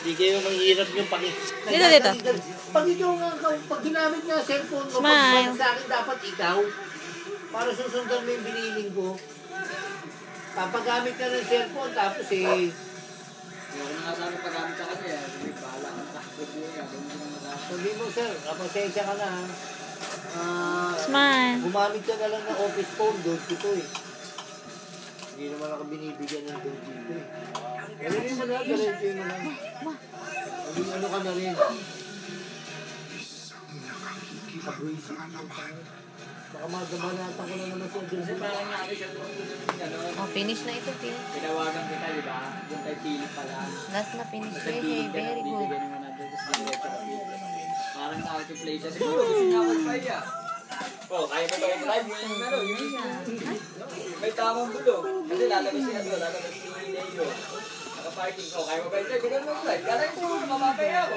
Hindi kayo manghirap yung Dito. Pag ikaw nga, pag ginamit nga cellphone mo, Smile. pag sa akin dapat ikaw, para susundan mo yung biniling ko. Papagamit ka ng cellphone, tapos Hindi ko na nga sabi paggamit sa kanya. Hindi, bahala ka na. sabi mo, sir, pasensya ka na ha. Smile. Gumamit ka na lang ng office phone, doon dito eh. Hindi naman ako binibigyan ng doon dito eh. Galing mo na, galing mo na. Maging ano ka na rin. Kabwisit. Baka magabanatan ko na naman sa doon. Kasi parang natin siya Oh, finish na ito, finish. Pinawagan kita, di ba? Yung kay Philip pala. Last na finish. Sa Hey, Philip, very good. bibigyan naman natin. Tapos diretso ka Philip. Parang nakaki-play siya. Siguro gusto niya ako try ah. Oh, kaya ko ba i-drive yung ano, may tamang bulog. Kasi lalabas siya doon, lalabas si Leo. Naka-parking ko, kaya mo ba i-drive? Ganun mo drive. Kala ko, mamapaya ako.